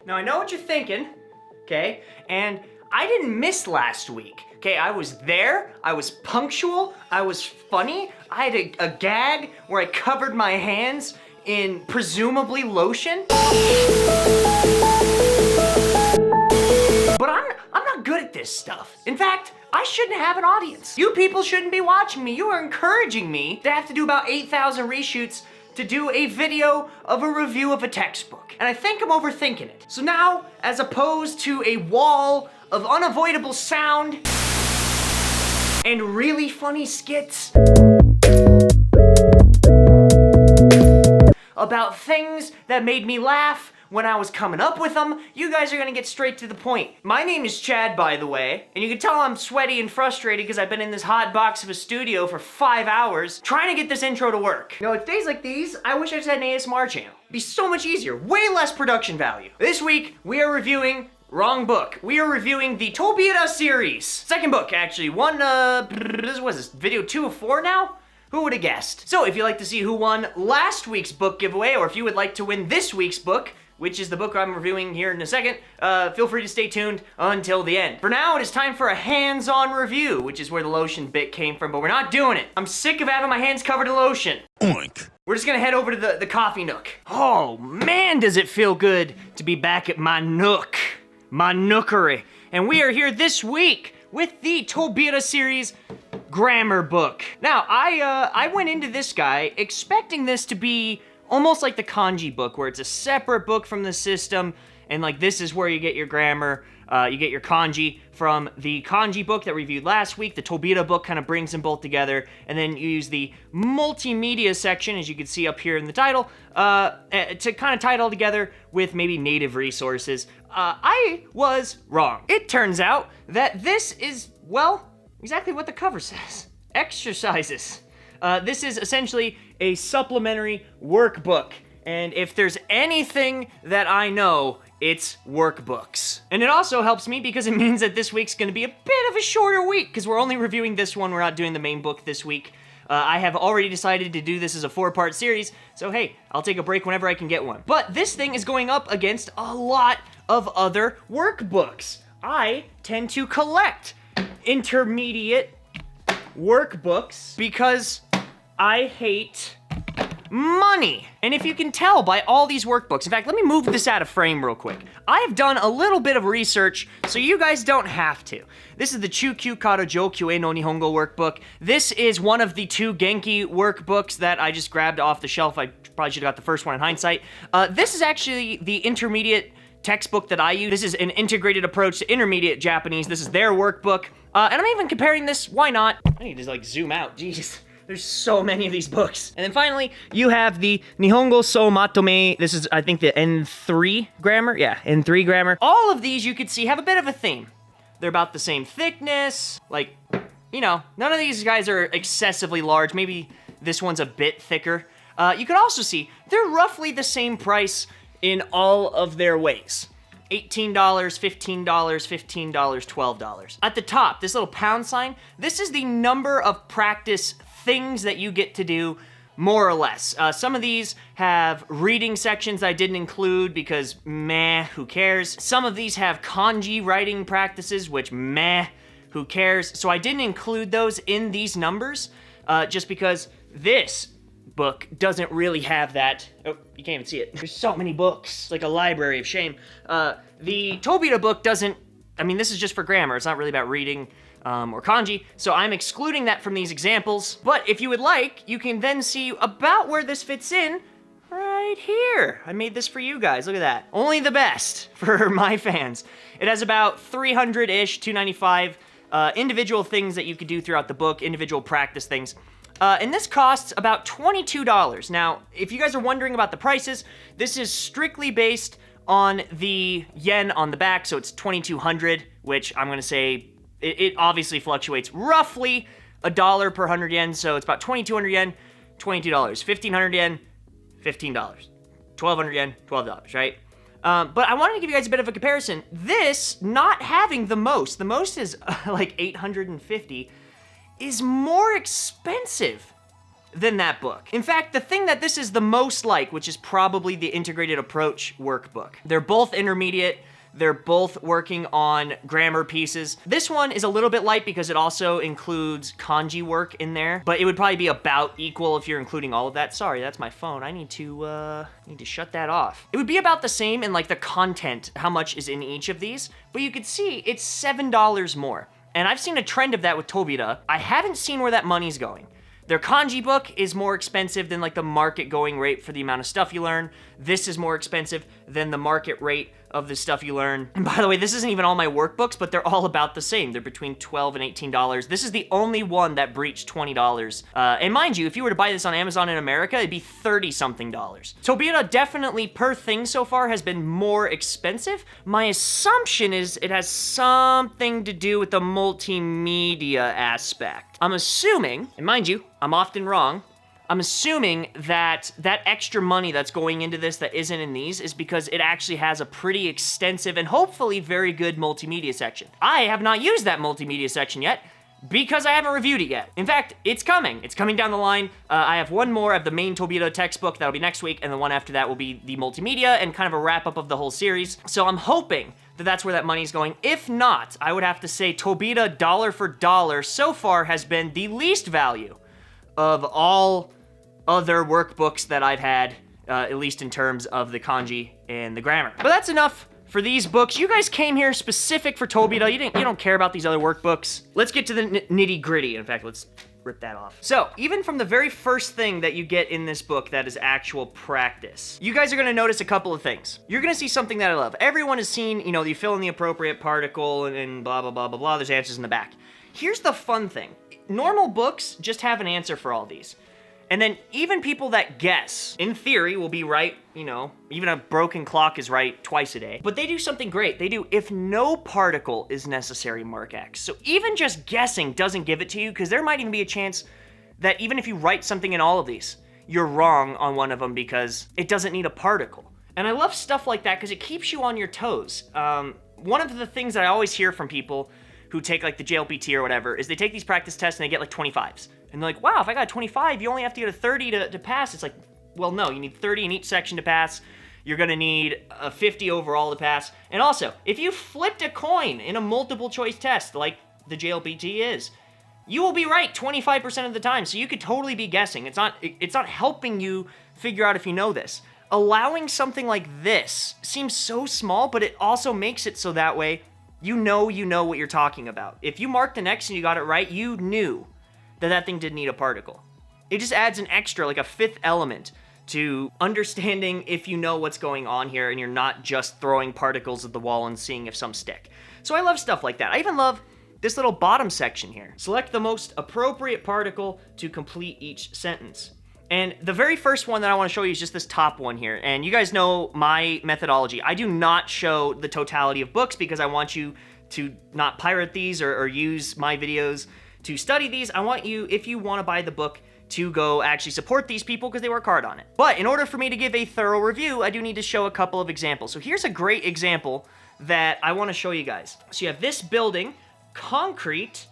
Now I know what you're thinking, okay? And I didn't miss last week, okay? I was there, I was punctual, I was funny, I had a gag where I covered my hands in presumably lotion. But I'm not good at this stuff. In fact, I shouldn't have an audience. You people shouldn't be watching me. You are encouraging me to have to do about 8,000 reshoots to do a video of a review of a textbook. And I think I'm overthinking it. So now, as opposed to a wall of unavoidable sound and really funny skits about things that made me laugh when I was coming up with them, you guys are gonna get straight to the point. My name is Chad, by the way, and you can tell I'm sweaty and frustrated because I've been in this hot box of a studio for 5 hours trying to get this intro to work. You know, it's days like these, I wish I just had an ASMR channel. It'd be so much easier, way less production value. This week, we are reviewing wrong book. We are reviewing the Tobita series. Second book, actually. This was video 2 of 4 now? Who would have guessed? So if you'd like to see who won last week's book giveaway, or if you would like to win this week's book, which is the book I'm reviewing here in a second, feel free to stay tuned until the end. For now, it is time for a hands-on review, which is where the lotion bit came from, but we're not doing it. I'm sick of having my hands covered in lotion. Oink. We're just gonna head over to the coffee nook. Oh man, does it feel good to be back at my nook, my nookery. And we are here this week with the Tobita series grammar book. Now, I went into this guy expecting this to be almost like the kanji book, where it's a separate book from the system, and like this is where you get your grammar, you get your kanji from the kanji book that we reviewed last week. The Tobita book kind of brings them both together, and then you use the multimedia section, as you can see up here in the title, to kind of tie it all together with maybe native resources. I was wrong. It turns out that this is, well, exactly what the cover says. Exercises. This is essentially a supplementary workbook. And if there's anything that I know, it's workbooks. And it also helps me because it means that this week's gonna be a bit of a shorter week because we're only reviewing this one. We're not doing the main book this week. I have already decided to do this as a 4-part series, so hey, I'll take a break whenever I can get one. But this thing is going up against a lot of other workbooks. I tend to collect intermediate workbooks because I hate money. And if you can tell by all these workbooks, in fact, let me move this out of frame real quick. I have done a little bit of research, so you guys don't have to. This is the Chūkyū Kara Jōkyū no Nihongo workbook. This is one of the 2 Genki workbooks that I just grabbed off the shelf. I probably should have got the first one in hindsight. This is actually the intermediate textbook that I use. This is an integrated approach to intermediate Japanese. This is their workbook. And I'm even comparing this, why not? I need to like zoom out, jeez. There's so many of these books. And then finally, you have the Nihongo So Matome. This is, I think, the N3 grammar. Yeah, N3 grammar. All of these, you could see, have a bit of a theme. They're about the same thickness. Like, you know, none of these guys are excessively large. Maybe this one's a bit thicker. You could also see they're roughly the same price in all of their ways. $18, $15, $15, $12. At the top, this little pound sign, this is the number of practice things that you get to do, more or less. Some of these have reading sections I didn't include because meh, who cares? Some of these have kanji writing practices, which meh, who cares? So I didn't include those in these numbers, just because this book doesn't really have that. Oh, you can't even see it. There's so many books. It's like a library of shame. The Tobita book doesn't, I mean, this is just for grammar. It's not really about reading or kanji, so I'm excluding that from these examples. But if you would like, you can then see about where this fits in right here. I made this for you guys. Look at that. Only the best for my fans. It has about 300-ish, 295 individual things that you could do throughout the book, individual practice things. And this costs about $22. Now, if you guys are wondering about the prices, this is strictly based on the yen on the back, so it's 2,200, which I'm gonna say, it obviously fluctuates roughly $1 per 100 yen, so it's about 2,200 yen, $22. 1,500 yen, $15. 1,200 yen, $12, right? But I wanted to give you guys a bit of a comparison. This, not having the most is like 850, is more expensive than that book. In fact, the thing that this is the most like, which is probably the integrated approach workbook. They're both intermediate. They're both working on grammar pieces. This one is a little bit light because it also includes kanji work in there, but it would probably be about equal if you're including all of that. Sorry, that's my phone. I need to shut that off. It would be about the same in like the content, how much is in each of these, but you could see it's $7 more. And I've seen a trend of that with Tobita. I haven't seen where that money's going. Their kanji book is more expensive than like the market going rate for the amount of stuff you learn. This is more expensive than the market rate of the stuff you learn. And by the way, this isn't even all my workbooks, but they're all about the same. They're between $12 and $18. This is the only one that breached $20. And mind you, if you were to buy this on Amazon in America, it'd be $30-something. Tobita definitely per thing so far has been more expensive. My assumption is it has something to do with the multimedia aspect. I'm assuming, and mind you, I'm often wrong, I'm assuming that that extra money that's going into this that isn't in these is because it actually has a pretty extensive and hopefully very good multimedia section. I have not used that multimedia section yet because I haven't reviewed it yet. In fact, it's coming. It's coming down the line. I have one more of the main Tobita textbook. That'll be next week, and the one after that will be the multimedia and kind of a wrap-up of the whole series. So I'm hoping that that's where that money's going. If not, I would have to say Tobita dollar for dollar so far has been the least value of all other workbooks that I've had, at least in terms of the kanji and the grammar. But that's enough for these books. You guys came here specific for Tobita. You don't care about these other workbooks. Let's get to the nitty-gritty. In fact, let's rip that off. So, even from the very first thing that you get in this book that is actual practice, you guys are gonna notice a couple of things. You're gonna see something that I love. Everyone has seen, you fill in the appropriate particle and blah, blah, blah, blah, blah. There's answers in the back. Here's the fun thing. Normal books just have an answer for all these. And then even people that guess, in theory, will be right, even a broken clock is right twice a day. But they do something great. They do, if no particle is necessary, mark X. So even just guessing doesn't give it to you, because there might even be a chance that even if you write something in all of these, you're wrong on one of them because it doesn't need a particle. And I love stuff like that because it keeps you on your toes. One of the things that I always hear from people who take like the JLPT or whatever is they take these practice tests and they get like 25s. And they're like, wow, if I got a 25, you only have to get a 30 to pass. It's like, well, no, you need 30 in each section to pass. You're gonna need a 50 overall to pass. And also, if you flipped a coin in a multiple choice test, like the JLPT is, you will be right 25% of the time. So you could totally be guessing. It's not helping you figure out if you know this. Allowing something like this seems so small, but it also makes it so that way you know what you're talking about. If you marked an X and you got it right, you knew that thing didn't need a particle. It just adds an extra, like a fifth element to understanding if you know what's going on here and you're not just throwing particles at the wall and seeing if some stick. So I love stuff like that. I even love this little bottom section here. Select the most appropriate particle to complete each sentence. And the very first one that I want to show you is just this top one here. And you guys know my methodology. I do not show the totality of books because I want you to not pirate these or use my videos to study these. I want you, if you want to buy the book, to go actually support these people because they work hard on it. But in order for me to give a thorough review, I do need to show a couple of examples. So here's a great example that I want to show you guys. So you have this building, concrete,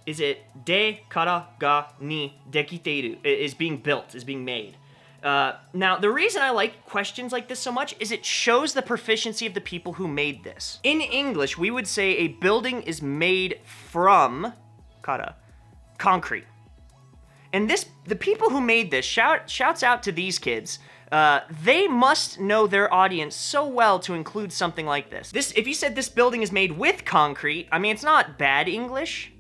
is it de kara ga ni dekiteiru, is being built, is being made. Now, the reason I like questions like this so much is it shows the proficiency of the people who made this. In English, we would say a building is made from kara, concrete. And the people who made this, shouts out to these kids. They must know their audience so well to include something like this. If you said this building is made with concrete, I mean, it's not bad English,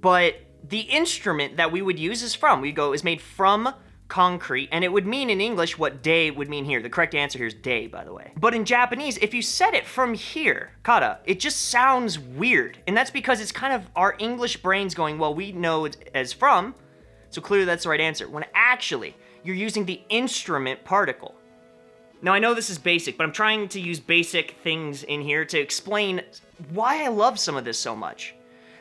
but the instrument that we would use is made from concrete, and it would mean in English what de would mean here. The correct answer here is de, by the way. But in Japanese, if you said it from here, kara, it just sounds weird. And that's because it's kind of our English brains going, well, we know it as from, so clearly that's the right answer, when actually you're using the instrument particle. Now I know this is basic, but I'm trying to use basic things in here to explain why I love some of this so much.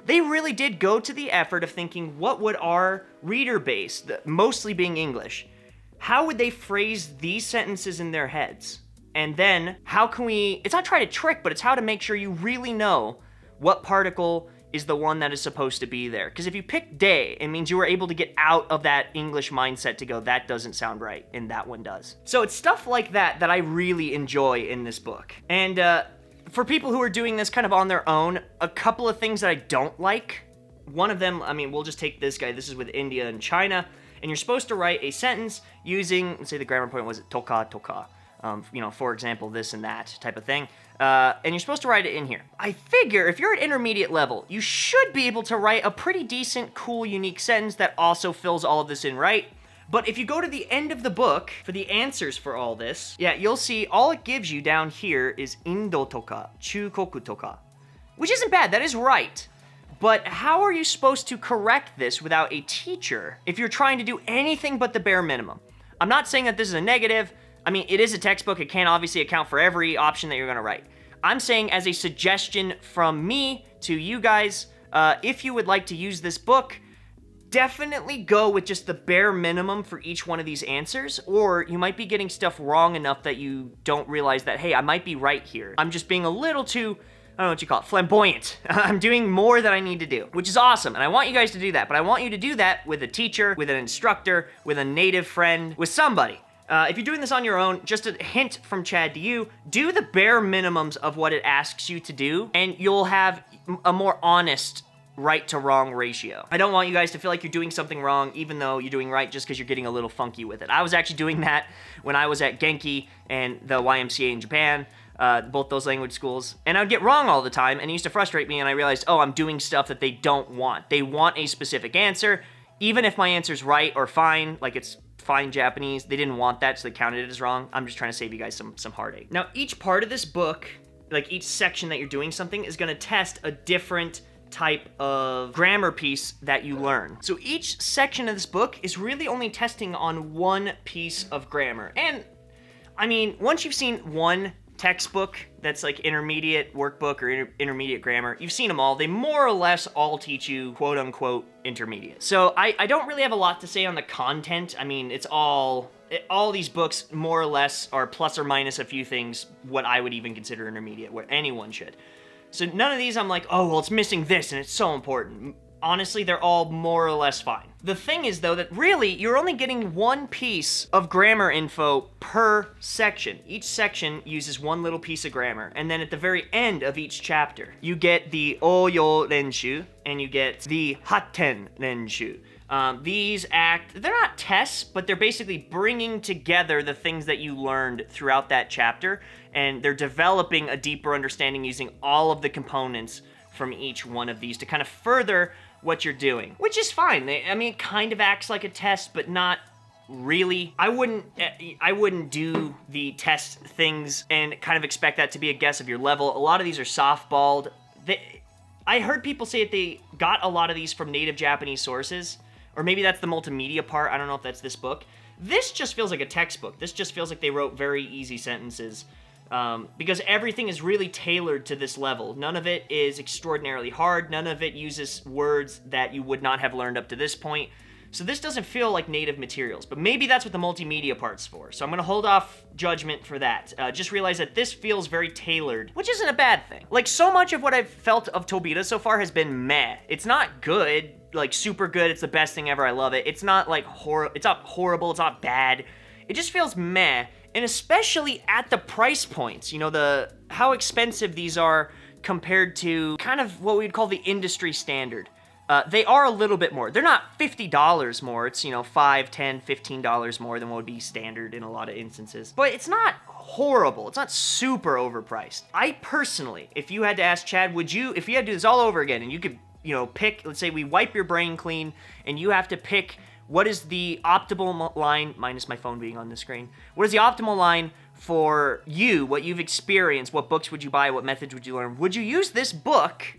They really did go to the effort of thinking, what would our reader base, mostly being English, how would they phrase these sentences in their heads? And then how can we, it's not try to trick, but it's how to make sure you really know what particle is the one that is supposed to be there. Because if you pick day, it means you were able to get out of that English mindset to go, that doesn't sound right, and that one does. So it's stuff like that that I really enjoy in this book. And for people who are doing this kind of on their own, a couple of things that I don't like. One of them, I mean, we'll just take this guy. This is with India and China. And you're supposed to write a sentence using, let's say the grammar point was toka, toka. For example, this and that type of thing. And you're supposed to write it in here. I figure if you're at intermediate level, you should be able to write a pretty decent, cool, unique sentence that also fills all of this in right. But if you go to the end of the book for the answers for all this, yeah, you'll see all it gives you down here is Indo toka, Chukoku toka, which isn't bad, that is right. But how are you supposed to correct this without a teacher if you're trying to do anything but the bare minimum? I'm not saying that this is a negative. I mean, it is a textbook. It can't obviously account for every option that you're going to write. I'm saying as a suggestion from me to you guys, if you would like to use this book, definitely go with just the bare minimum for each one of these answers, or you might be getting stuff wrong enough that you don't realize that, hey, I might be right here. I'm just being a little too, I don't know what you call it, flamboyant. I'm doing more than I need to do, which is awesome, and I want you guys to do that, but I want you to do that with a teacher, with an instructor, with a native friend, with somebody. If you're doing this on your own, just a hint from Chad to you, do the bare minimums of what it asks you to do, and you'll have a more honest right to wrong ratio. I don't want you guys to feel like you're doing something wrong, even though you're doing right just because you're getting a little funky with it. I was actually doing that when I was at Genki and the YMCA in Japan, both those language schools, and I would get wrong all the time, and it used to frustrate me, and I realized, oh, I'm doing stuff that they don't want. They want a specific answer. Even if my answer's right or fine, like it's fine Japanese, they didn't want that, so they counted it as wrong. I'm just trying to save you guys some heartache. Now, each part of this book, like each section that you're doing something, is gonna test a different type of grammar piece that you learn. So each section of this book is really only testing on one piece of grammar. And I mean, once you've seen one textbook that's like intermediate workbook or intermediate grammar, you've seen them all. They more or less all teach you quote unquote intermediate. So I don't really have a lot to say on the content. I mean, it's all these books more or less are plus or minus a few things what I would even consider intermediate, what anyone should. So none of these I'm like, oh, well, it's missing this and it's so important. Honestly, they're all more or less fine. The thing is, though, that really you're only getting one piece of grammar info per section. Each section uses one little piece of grammar. And then at the very end of each chapter, you get the Oyo Renshu and you get the Hatten Renshu. They're not tests, but they're basically bringing together the things that you learned throughout that chapter, and they're developing a deeper understanding using all of the components from each one of these to kind of further what you're doing, which is fine. I mean, it kind of acts like a test, but not really. I wouldn't do the test things and kind of expect that to be a guess of your level. A lot of these are softballed. I heard people say that they got a lot of these from native Japanese sources, or maybe that's the multimedia part. I don't know if that's this book. This just feels like a textbook. This just feels like they wrote very easy sentences because everything is really tailored to this level. None of it is extraordinarily hard. None of it uses words that you would not have learned up to this point. So this doesn't feel like native materials, but maybe that's what the multimedia part's for. So I'm gonna hold off judgment for that. Just realize that this feels very tailored, which isn't a bad thing. Like, so much of what I've felt of Tobita so far has been meh. It's not good, like super good, it's the best thing ever, I love it. It's not like it's not horrible, it's not bad. It just feels meh, and especially at the price points, you know, how expensive these are compared to kind of what we'd call the industry standard. They are a little bit more. They're not $50 more. It's, you know, $5, $10, $15 more than what would be standard in a lot of instances. But it's not horrible. It's not super overpriced. I personally, if you had to ask Chad, if you had to do this all over again and you could, you know, pick, let's say we wipe your brain clean and you have to pick what is the optimal line, minus my phone being on the screen, what is the optimal line for you, what you've experienced, what books would you buy, what methods would you learn? Would you use this book?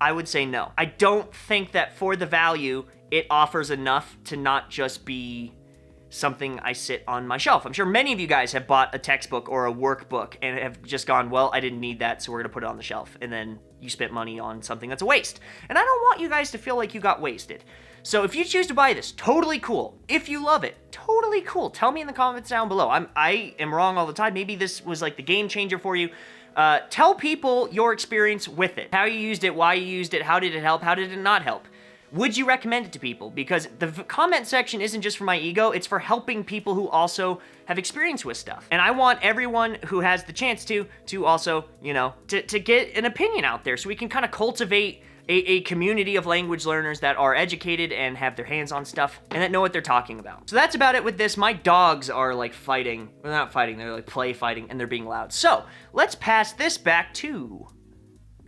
I would say no. I don't think that for the value, it offers enough to not just be something I sit on my shelf. I'm sure many of you guys have bought a textbook or a workbook and have just gone, well, I didn't need that, so we're gonna put it on the shelf. And then you spent money on something that's a waste. And I don't want you guys to feel like you got wasted. So if you choose to buy this, totally cool. If you love it, totally cool. Tell me in the comments down below. I am wrong all the time. Maybe this was like the game changer for you. tell people your experience with it. How you used it, why you used it, how did it help, how did it not help? Would you recommend it to people? Because the comment section isn't just for my ego, it's for helping people who also have experience with stuff. And I want everyone who has the chance to also, you know, to get an opinion out there so we can kind of cultivate a community of language learners that are educated and have their hands on stuff and that know what they're talking about. So that's about it with this. My dogs are like fighting. Well, they're not fighting, they're like play fighting and they're being loud. So let's pass this back to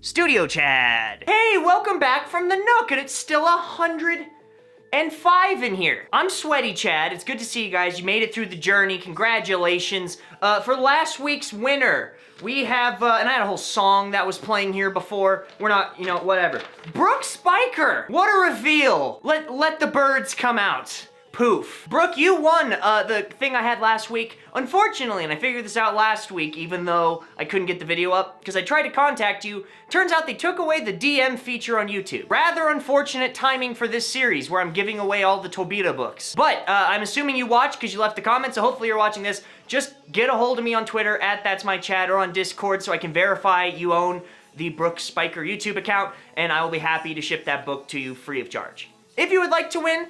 Studio Chad. Hey, welcome back from the Nook, and it's still 105 in here. I'm Sweaty Chad. It's good to see you guys. You made it through the journey. Congratulations. For last week's winner, we have, and I had a whole song that was playing here before. We're not, you know, whatever. Brooke Spiker. What a reveal. Let the birds come out. Poof. Brooke, you won the thing I had last week. Unfortunately, and I figured this out last week, even though I couldn't get the video up, because I tried to contact you, turns out they took away the DM feature on YouTube. Rather unfortunate timing for this series, where I'm giving away all the Tobita books. But, I'm assuming you watched, because you left a comment, so hopefully you're watching this. Just get a hold of me on Twitter, @That'sMyChat, or on Discord, so I can verify you own the Brooke Spiker YouTube account, and I will be happy to ship that book to you free of charge. If you would like to win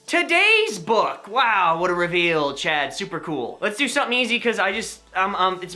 today's book. Wow, what a reveal, Chad. Super cool. Let's do something easy because it's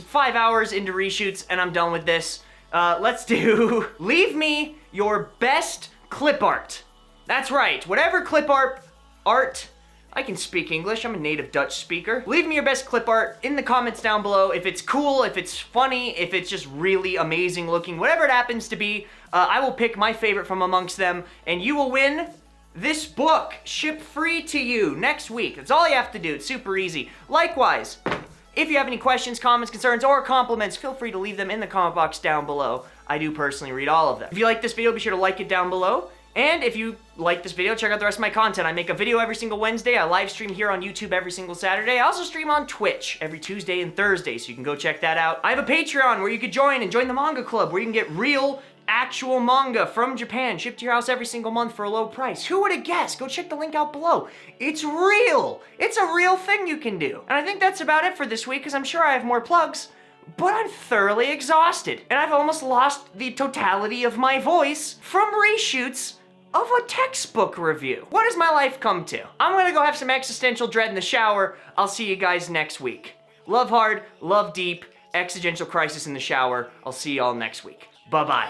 5 hours into reshoots and I'm done with this. Let's do leave me your best clip art. That's right. Whatever clip art, I can speak English. I'm a native Dutch speaker. Leave me your best clip art in the comments down below. If it's cool, if it's funny, if it's just really amazing looking, whatever it happens to be, I will pick my favorite from amongst them and you will win this book shipped free to you next week. That's all you have to do. It's super easy. Likewise, if you have any questions, comments, concerns, or compliments, feel free to leave them in the comment box down below. I do personally read all of them. If you like this video, be sure to like it down below. And if you like this video, check out the rest of my content. I make a video every single Wednesday. I live stream here on YouTube every single Saturday. I also stream on Twitch every Tuesday and Thursday, so you can go check that out. I have a Patreon where you could join the manga club, where you can get real actual manga from Japan shipped to your house every single month for a low price. Who would have guessed? Go check the link out below. It's real. It's a real thing you can do. And I think that's about it for this week because I'm sure I have more plugs, but I'm thoroughly exhausted and I've almost lost the totality of my voice from reshoots of a textbook review. What has my life come to? I'm gonna go have some existential dread in the shower. I'll see you guys next week. Love hard, love deep, existential crisis in the shower. I'll see y'all next week. Bye-bye.